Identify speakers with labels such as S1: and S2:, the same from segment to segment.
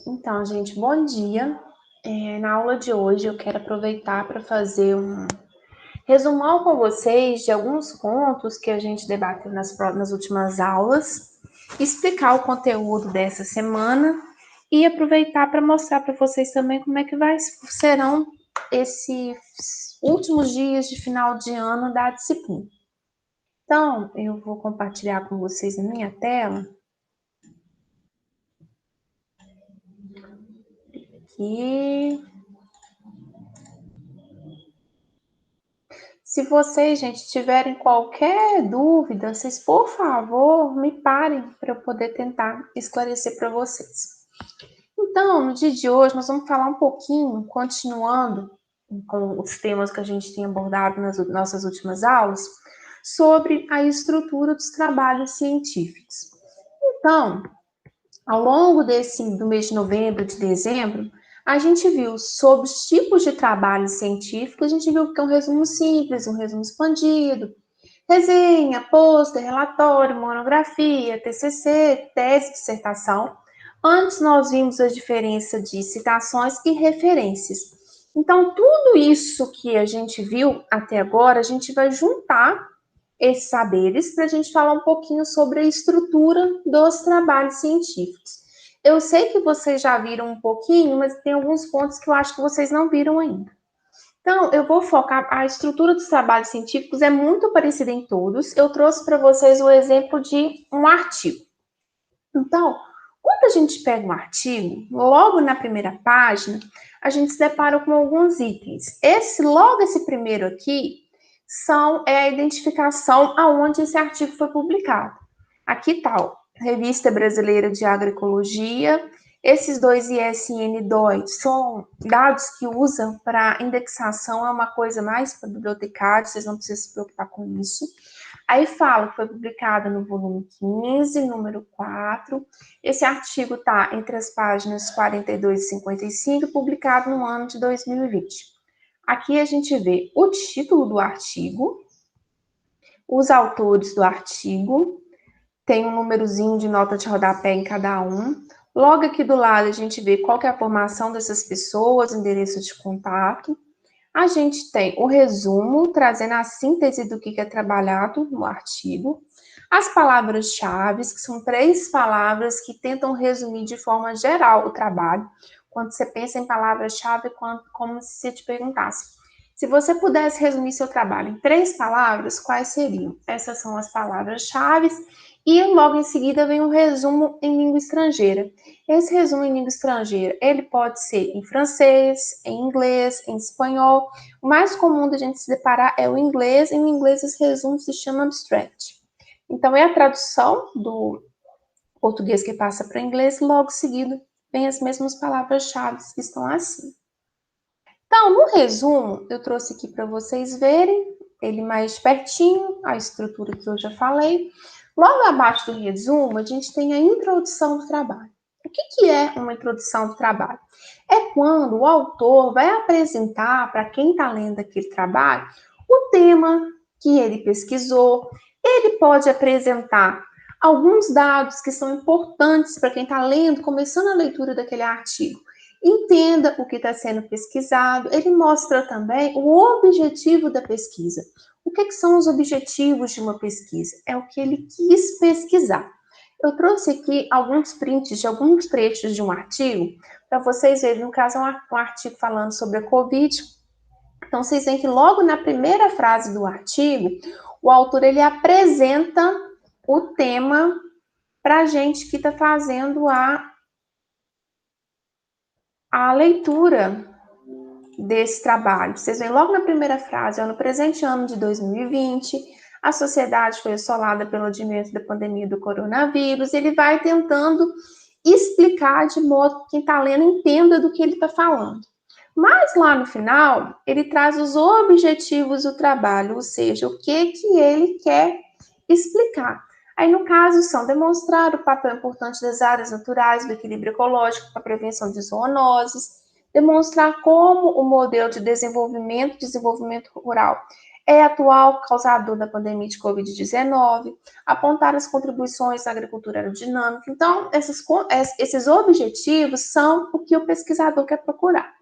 S1: Então, gente, bom dia. Na aula de hoje eu quero aproveitar para fazer um resumão com vocês de alguns pontos que a gente debateu nas últimas aulas, explicar o conteúdo dessa semana e aproveitar para mostrar para vocês também como é que serão esses últimos dias de final de ano da disciplina. Então, eu vou compartilhar com vocês a minha tela e se vocês, gente, tiverem qualquer dúvida, vocês, por favor, me parem para eu poder tentar esclarecer para vocês. Então, no dia de hoje, nós vamos falar um pouquinho, continuando com os temas que a gente tem abordado nas nossas últimas aulas, sobre a estrutura dos trabalhos científicos. Então, ao longo do mês de novembro, de dezembro, a gente viu sobre os tipos de trabalhos científicos, a gente viu que é um resumo simples, um resumo expandido, resenha, pôster, relatório, monografia, TCC, tese, dissertação. Antes nós vimos a diferença de citações e referências. Então, tudo isso que a gente viu até agora, a gente vai juntar esses saberes para a gente falar um pouquinho sobre a estrutura dos trabalhos científicos. Eu sei que vocês já viram um pouquinho, mas tem alguns pontos que eu acho que vocês não viram ainda. Então, eu vou focar. A estrutura dos trabalhos científicos é muito parecida em todos. Eu trouxe para vocês o exemplo de um artigo. Então, quando a gente pega um artigo, logo na primeira página, a gente se depara com alguns itens. Esse primeiro aqui, é a identificação aonde esse artigo foi publicado. Aqui está, Revista Brasileira de Agroecologia. Esses dois ISN DOI são dados que usam para indexação, é uma coisa mais para bibliotecário, vocês não precisam se preocupar com isso. Aí fala que foi publicada no volume 15, número 4. Esse artigo está entre as páginas 42 e 55, publicado no ano de 2020. Aqui a gente vê o título do artigo, os autores do artigo, tem um númerozinho de nota de rodapé em cada um. Logo aqui do lado a gente vê qual que é a formação dessas pessoas, endereço de contato. A gente tem o resumo, trazendo a síntese do que é trabalhado no artigo. As palavras-chave, que são 3 palavras que tentam resumir de forma geral o trabalho. Quando você pensa em palavras-chave, como se te perguntasse, se você pudesse resumir seu trabalho em 3 palavras, quais seriam? Essas são as palavras-chave. E logo em seguida vem um resumo em língua estrangeira. Esse resumo em língua estrangeira, ele pode ser em francês, em inglês, em espanhol. O mais comum da gente se deparar é o inglês, e no inglês esse resumo se chama abstract. Então, é a tradução do português que passa para inglês, logo seguido vem as mesmas palavras-chave que estão assim. Então, no resumo, eu trouxe aqui para vocês verem ele mais pertinho, a estrutura que eu já falei. Logo abaixo do resumo, a gente tem a introdução do trabalho. O que é uma introdução do trabalho? É quando o autor vai apresentar para quem está lendo aquele trabalho o tema que ele pesquisou. Ele pode apresentar alguns dados que são importantes para quem está lendo, começando a leitura daquele artigo. Entenda o que está sendo pesquisado. Ele mostra também o objetivo da pesquisa. O que são os objetivos de uma pesquisa? É o que ele quis pesquisar. Eu trouxe aqui alguns prints de alguns trechos de um artigo, para vocês verem. No caso, é um artigo falando sobre a Covid. Então, vocês veem que logo na primeira frase do artigo, o autor ele apresenta o tema para a gente que está fazendo a leitura desse trabalho. Vocês veem logo na primeira frase, no presente ano de 2020, a sociedade foi assolada pelo advento da pandemia do coronavírus. Ele vai tentando explicar de modo que quem está lendo entenda do que ele está falando. Mas lá no final, ele traz os objetivos do trabalho, ou seja, o que ele quer explicar. Aí, no caso, são demonstrar o papel importante das áreas naturais, do equilíbrio ecológico para a prevenção de zoonoses, demonstrar como o modelo de desenvolvimento rural é atual causador da pandemia de Covid-19, apontar as contribuições da agricultura aerodinâmica. Então, esses objetivos são o que o pesquisador quer procurar.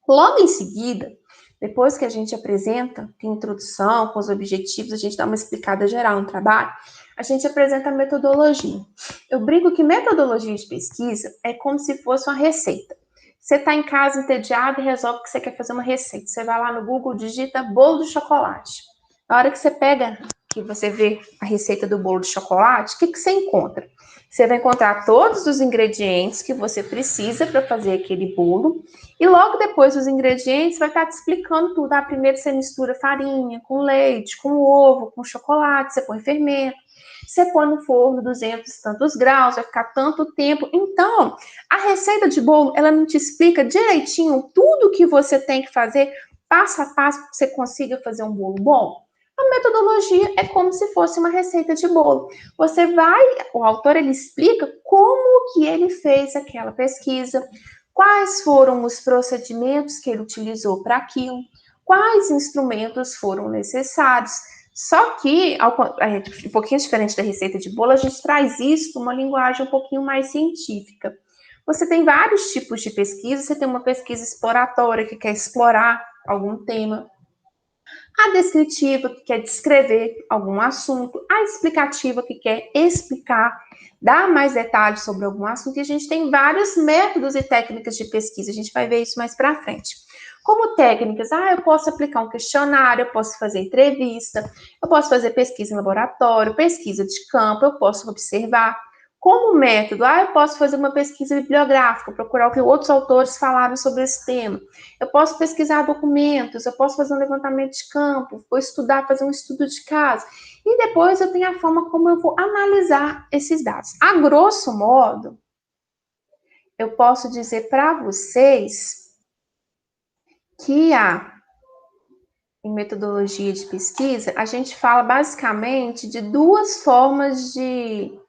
S1: Logo em seguida, depois que a gente apresenta, tem introdução com os objetivos, a gente dá uma explicada geral no trabalho, a gente apresenta a metodologia. Eu brinco que metodologia de pesquisa é como se fosse uma receita. Você está em casa entediado e resolve que você quer fazer uma receita. Você vai lá no Google, digita bolo de chocolate. Na hora que você pega, que você vê a receita do bolo de chocolate, o que você encontra? Você vai encontrar todos os ingredientes que você precisa para fazer aquele bolo. E logo depois dos ingredientes vai estar te explicando tudo. Ah, primeiro você mistura farinha com leite, com ovo, com chocolate, você põe fermento. Você põe no forno 200 e tantos graus, vai ficar tanto tempo. Então, a receita de bolo, ela não te explica direitinho tudo que você tem que fazer, passo a passo, para que você consiga fazer um bolo bom. A metodologia é como se fosse uma receita de bolo. Você vai, o autor, ele explica como que ele fez aquela pesquisa, quais foram os procedimentos que ele utilizou para aquilo, quais instrumentos foram necessários. Só que, um pouquinho diferente da receita de bolo, a gente traz isso numa linguagem um pouquinho mais científica. Você tem vários tipos de pesquisa, você tem uma pesquisa exploratória, que quer explorar algum tema, a descritiva, que quer descrever algum assunto, a explicativa, que quer explicar, dar mais detalhes sobre algum assunto, e a gente tem vários métodos e técnicas de pesquisa, a gente vai ver isso mais para frente. Como técnicas, eu posso aplicar um questionário, eu posso fazer entrevista, eu posso fazer pesquisa em laboratório, pesquisa de campo, eu posso observar. Como método, eu posso fazer uma pesquisa bibliográfica, procurar o que outros autores falaram sobre esse tema. Eu posso pesquisar documentos, eu posso fazer um levantamento de campo, vou estudar, fazer um estudo de caso. E depois eu tenho a forma como eu vou analisar esses dados. A grosso modo, eu posso dizer para vocês que em metodologia de pesquisa, a gente fala basicamente de duas formas de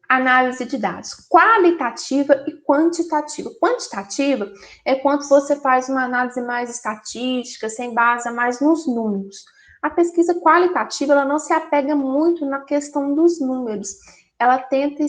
S1: análise de dados, qualitativa e quantitativa. Quantitativa é quando você faz uma análise mais estatística, sem base mais nos números. A pesquisa qualitativa, ela não se apega muito na questão dos números. Ela tenta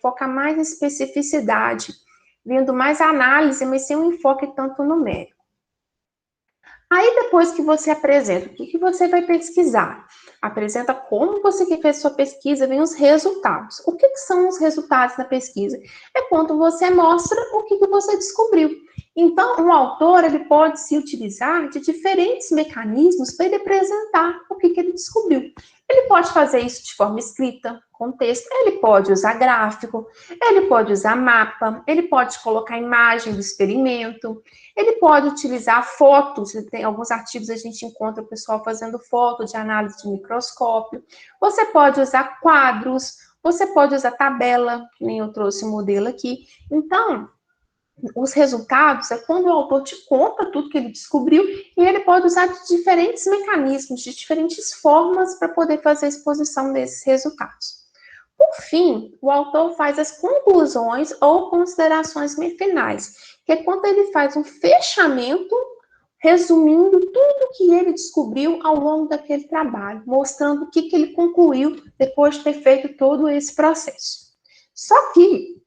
S1: focar mais em especificidade, vendo mais análise, mas sem um enfoque tanto numérico. Aí, depois que você apresenta, o que você vai pesquisar? Apresenta como você que fez sua pesquisa, vem os resultados. O que são os resultados da pesquisa? É quando você mostra o que você descobriu. Então, um autor, ele pode se utilizar de diferentes mecanismos para ele apresentar o que ele descobriu. Ele pode fazer isso de forma escrita, com texto, ele pode usar gráfico, ele pode usar mapa, ele pode colocar imagem do experimento, ele pode utilizar fotos, tem alguns artigos a gente encontra o pessoal fazendo foto de análise de microscópio. Você pode usar quadros, você pode usar tabela, que nem eu trouxe o modelo aqui. Então, os resultados é quando o autor te conta tudo que ele descobriu e ele pode usar de diferentes mecanismos, de diferentes formas para poder fazer a exposição desses resultados. Por fim, o autor faz as conclusões ou considerações finais, que é quando ele faz um fechamento, resumindo tudo que ele descobriu ao longo daquele trabalho, mostrando o que ele concluiu depois de ter feito todo esse processo. Só que,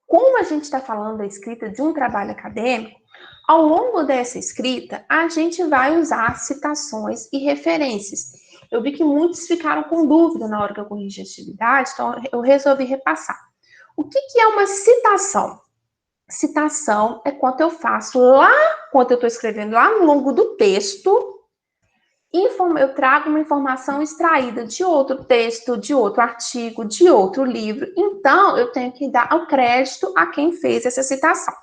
S1: como a gente está falando da escrita de um trabalho acadêmico, ao longo dessa escrita, a gente vai usar citações e referências. Eu vi que muitos ficaram com dúvida na hora que eu corrigi a atividade, então eu resolvi repassar. O que é uma citação? Citação é quando eu faço quando eu estou escrevendo lá no longo do texto, eu trago uma informação extraída de outro texto, de outro artigo, de outro livro. Então, eu tenho que dar o crédito a quem fez essa citação.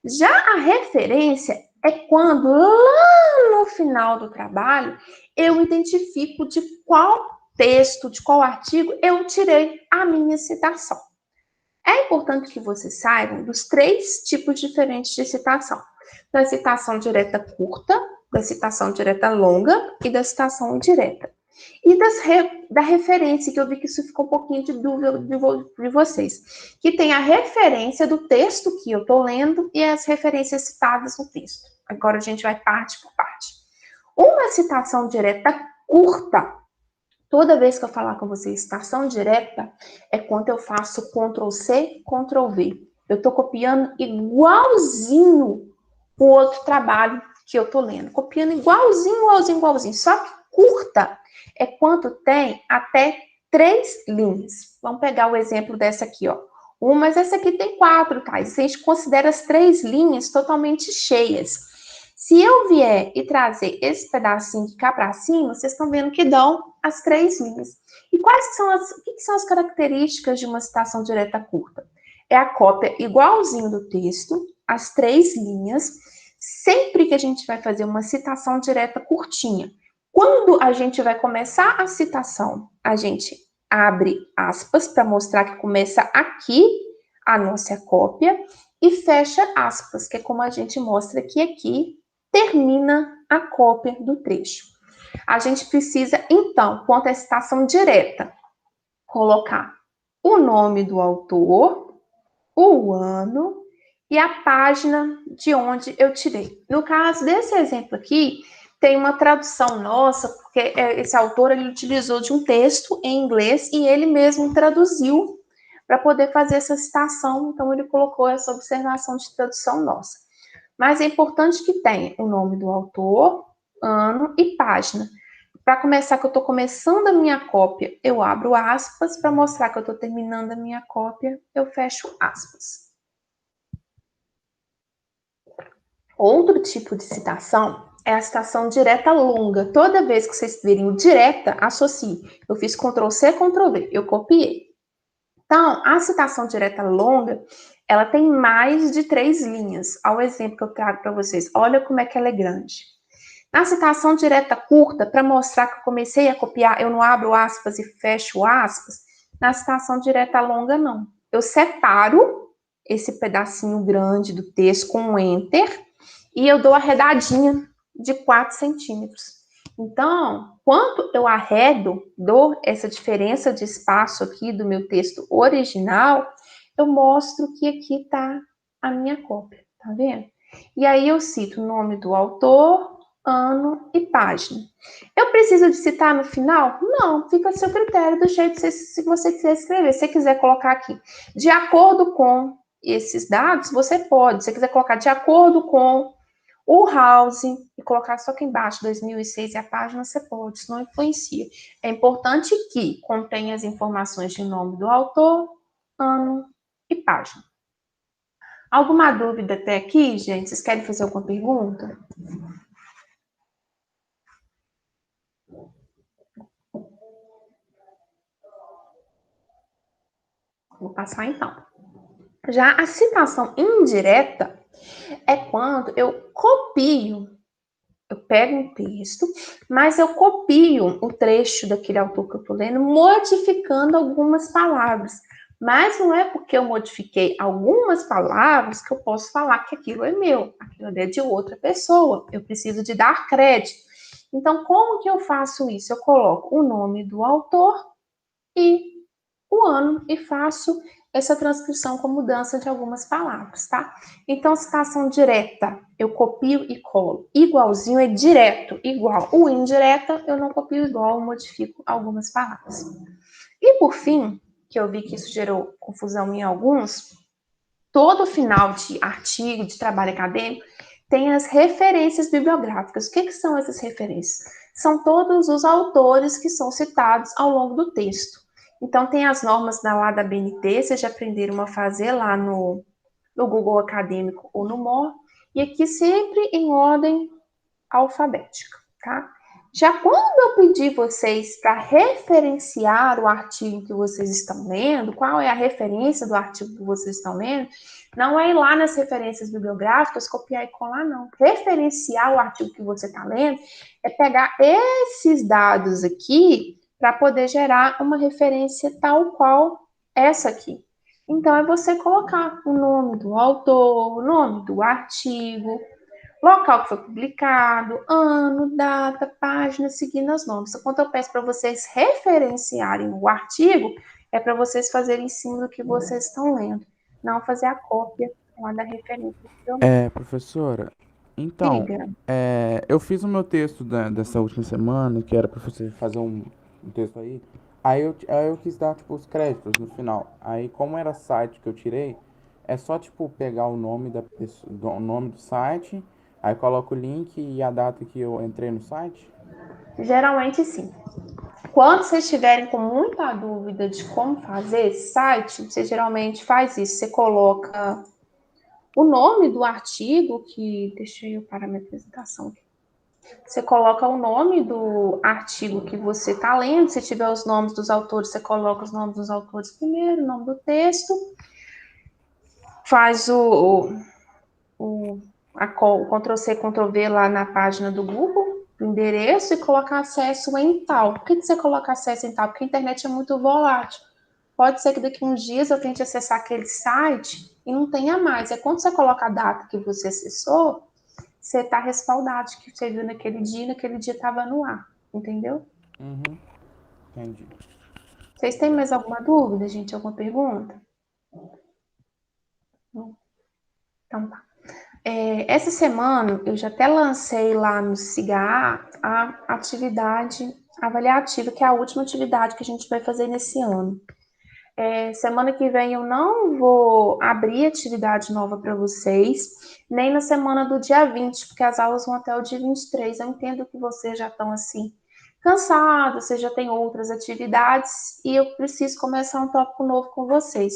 S1: Já a referência é quando, lá no final do trabalho, eu identifico de qual texto, de qual artigo eu tirei a minha citação. É importante que vocês saibam dos 3 tipos diferentes de citação. Da citação direta curta, da citação direta longa e da citação indireta. E da referência, que eu vi que isso ficou um pouquinho de dúvida de vocês. Que tem a referência do texto que eu estou lendo e as referências citadas no texto. Agora a gente vai parte por parte. Uma citação direta curta, toda vez que eu falar com vocês citação direta, é quando eu faço Ctrl+C, Ctrl+V. Eu estou copiando igualzinho o outro trabalho que eu estou lendo. Copiando igualzinho, igualzinho, igualzinho. Só que curta é quando tem até 3 linhas. Vamos pegar o exemplo dessa aqui, ó. Mas essa aqui tem 4, tá? E a gente considera as 3 linhas totalmente cheias. Se eu vier e trazer esse pedacinho de cá para cima, vocês estão vendo que dão as 3 linhas. E quais são que são as características de uma citação direta curta? É a cópia igualzinho do texto, as 3 linhas, sempre que a gente vai fazer uma citação direta curtinha. Quando a gente vai começar a citação, a gente abre aspas para mostrar que começa aqui a nossa cópia e fecha aspas, que é como a gente mostra que aqui termina a cópia do trecho. A gente precisa, então, quanto à citação direta, colocar o nome do autor, o ano e a página de onde eu tirei. No caso desse exemplo aqui, tem uma tradução nossa, porque esse autor ele utilizou de um texto em inglês e ele mesmo traduziu para poder fazer essa citação, então ele colocou essa observação de tradução nossa. Mas é importante que tenha o nome do autor, ano e página. Para começar, que eu estou começando a minha cópia, eu abro aspas. Para mostrar que eu estou terminando a minha cópia, eu fecho aspas. Outro tipo de citação é a citação direta longa. Toda vez que vocês verem o direta, associe. Eu fiz Ctrl+C, Ctrl+V, eu copiei. Então, a citação direta longa, ela tem mais de 3 linhas. Olha o exemplo que eu trago para vocês. Olha como é que ela é grande. Na citação direta curta, para mostrar que eu comecei a copiar, eu não abro aspas e fecho aspas. Na citação direta longa, não. Eu separo esse pedacinho grande do texto com um Enter e eu dou a arredadinha de 4 centímetros. Então, quando eu arredo, dou essa diferença de espaço aqui do meu texto original, eu mostro que aqui está a minha cópia, tá vendo? E aí eu cito o nome do autor, ano e página. Eu preciso de citar no final? Não, fica a seu critério, do jeito que você quiser escrever. Se você quiser colocar aqui, de acordo com esses dados, você pode. Se você quiser colocar de acordo com o house e colocar só aqui embaixo 2006 e a página, você pode, isso não influencia. É importante que contenha as informações de nome do autor, ano e página. Alguma dúvida até aqui, gente? Vocês querem fazer alguma pergunta? Vou passar então. Já a citação indireta é quando eu copio. Eu pego um texto, mas eu copio o trecho daquele autor que eu estou lendo, modificando algumas palavras. Mas não é porque eu modifiquei algumas palavras que eu posso falar que aquilo é meu, aquilo é de outra pessoa. Eu preciso de dar crédito. Então, como que eu faço isso? Eu coloco o nome do autor e o ano e faço essa transcrição com mudança de algumas palavras, tá? Então, citação direta, eu copio e colo. Igualzinho é direto, igual. O indireta, eu não copio igual, eu modifico algumas palavras. E por fim, que eu vi que isso gerou confusão em alguns, todo final de artigo, de trabalho acadêmico, tem as referências bibliográficas. O que são essas referências? São todos os autores que são citados ao longo do texto. Então, tem as normas lá da BNT, vocês já aprenderam a fazer lá no Google Acadêmico ou no MOR, e aqui sempre em ordem alfabética, tá? Já quando eu pedir vocês para referenciar o artigo que vocês estão lendo, qual é a referência do artigo que vocês estão lendo, não é ir lá nas referências bibliográficas, copiar e colar, não. Referenciar o artigo que você está lendo é pegar esses dados aqui para poder gerar uma referência tal qual essa aqui. Então, é você colocar o nome do autor, o nome do artigo, local que foi publicado, ano, data, página, seguindo as normas. Então, quando eu peço para vocês referenciarem o artigo, é para vocês fazerem em cima do que vocês estão lendo, não fazer a cópia lá da referência.
S2: Professora, Então,
S1: Diga.
S2: eu fiz o meu texto dessa última semana, que era pra você fazer um texto aí. Aí eu quis dar, tipo, os créditos no final. Aí, como era site que eu tirei, é só, tipo, pegar o nome da pessoa, o nome do site, aí coloca o link e a data que eu entrei no site.
S1: Geralmente sim. Quando vocês estiverem com muita dúvida de como fazer esse site, você geralmente faz isso. Você coloca o nome do artigo, que deixa eu parar minha apresentação aqui. Você coloca o nome do artigo que você está lendo. Se tiver os nomes dos autores, você coloca os nomes dos autores primeiro, o nome do texto, faz o, o Ctrl+C, Ctrl+V lá na página do Google, o endereço, e coloca acesso em tal. Por que você coloca acesso em tal? Porque a internet é muito volátil. Pode ser que daqui a uns dias eu tente acessar aquele site e não tenha mais. É quando você coloca a data que você acessou, você está respaldado que você viu naquele dia estava no ar. Entendeu?
S2: Uhum, entendi.
S1: Vocês têm mais alguma dúvida, gente? Alguma pergunta? Não? Então tá. Essa semana eu já até lancei lá no Cigar a atividade avaliativa, que é a última atividade que a gente vai fazer nesse ano. Semana que vem eu não vou abrir atividade nova para vocês, nem na semana do dia 20, porque as aulas vão até o dia 23. Eu entendo que vocês já estão assim, cansados, vocês já têm outras atividades e eu preciso começar um tópico novo com vocês.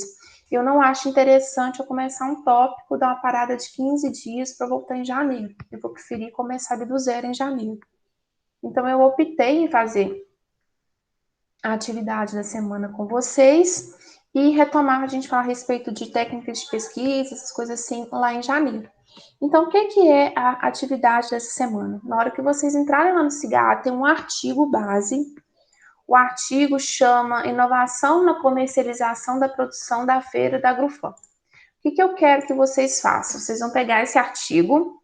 S1: Eu não acho interessante eu começar um tópico, dar uma parada de 15 dias para voltar em janeiro. Eu vou preferir começar do zero em janeiro. Então eu optei em fazer a atividade da semana com vocês e retomar a gente falar a respeito de técnicas de pesquisa, essas coisas assim, lá em janeiro. Então, o que é a atividade dessa semana? Na hora que vocês entrarem lá no Cigar, tem um artigo base. O artigo chama Inovação na Comercialização da Produção da Feira da Agrofam. O que eu quero que vocês façam? Vocês vão pegar esse artigo,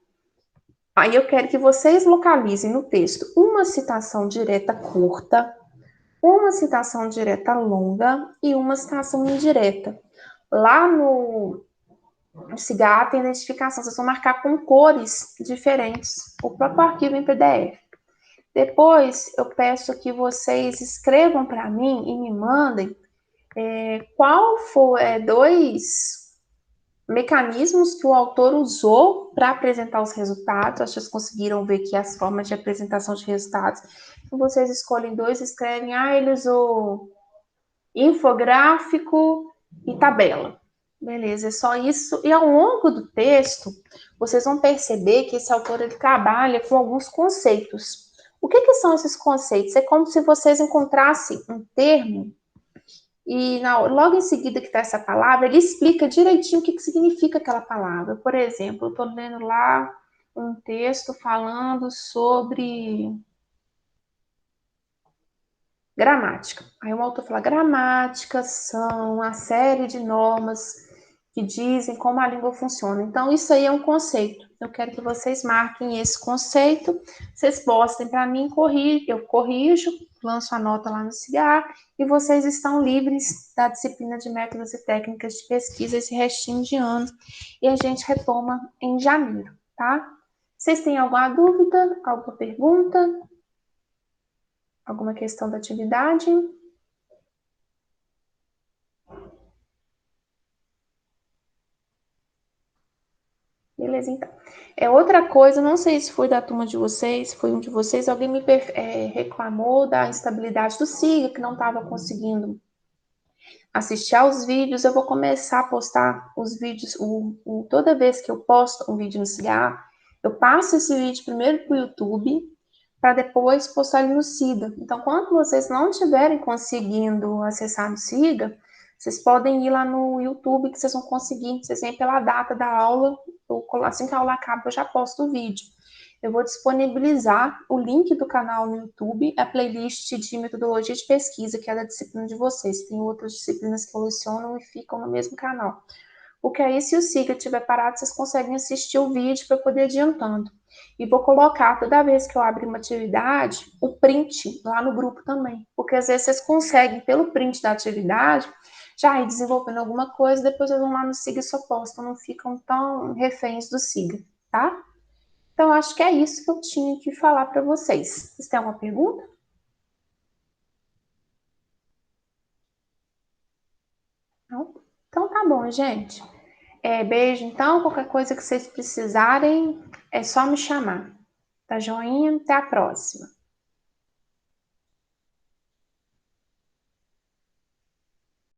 S1: aí eu quero que vocês localizem no texto uma citação direta curta, uma citação direta longa e uma citação indireta. Lá no CIGAR tem identificação, vocês vão marcar com cores diferentes o próprio arquivo em PDF. Depois eu peço que vocês escrevam para mim e me mandem qual foi dois mecanismos que o autor usou para apresentar os resultados. Acho que vocês conseguiram ver aqui as formas de apresentação de resultados. Então, vocês escolhem dois, escrevem, ele usou infográfico e tabela. Beleza, é só isso. E ao longo do texto, vocês vão perceber que esse autor ele trabalha com alguns conceitos. O que são esses conceitos? É como se vocês encontrassem um termo e logo em seguida que está essa palavra, ele explica direitinho o que significa aquela palavra. Por exemplo, eu estou lendo lá um texto falando sobre gramática. Aí o autor fala: gramática são a série de normas que dizem como a língua funciona. Então, isso aí é um conceito. Eu quero que vocês marquem esse conceito, vocês postem para mim, eu corrijo, lanço a nota lá no CIGAR e vocês estão livres da disciplina de métodos e técnicas de pesquisa esse restinho de ano e a gente retoma em janeiro, tá? Vocês têm alguma dúvida, alguma pergunta, alguma questão da atividade? Beleza, então. Outra coisa, não sei se foi da turma de vocês, se foi um de vocês, alguém me reclamou da instabilidade do SIGA, que não estava conseguindo assistir aos vídeos. Eu vou começar a postar os vídeos, toda vez que eu posto um vídeo no SIGA, eu passo esse vídeo primeiro para o YouTube, para depois postar ele no SIGA. Então, quando vocês não estiverem conseguindo acessar no SIGA, vocês podem ir lá no YouTube que vocês vão conseguir. Vocês vêm pela data da aula, assim que a aula acaba, eu já posto o vídeo. Eu vou disponibilizar o link do canal no YouTube, a playlist de metodologia de pesquisa, que é da disciplina de vocês. Tem outras disciplinas que colecionam e ficam no mesmo canal. Porque aí, se o SIGA estiver parado, vocês conseguem assistir o vídeo para poder ir adiantando. E vou colocar, toda vez que eu abrir uma atividade, o print lá no grupo também. Porque às vezes vocês conseguem, pelo print da atividade, já ir desenvolvendo alguma coisa, depois vocês vão lá no SIGA e só postam, não ficam tão reféns do SIGA, tá? Então, acho que é isso que eu tinha que falar para vocês. Vocês têm alguma pergunta? Não? Então, tá bom, gente. Beijo, então. Qualquer coisa que vocês precisarem, é só me chamar. Tá joinha? Até a próxima.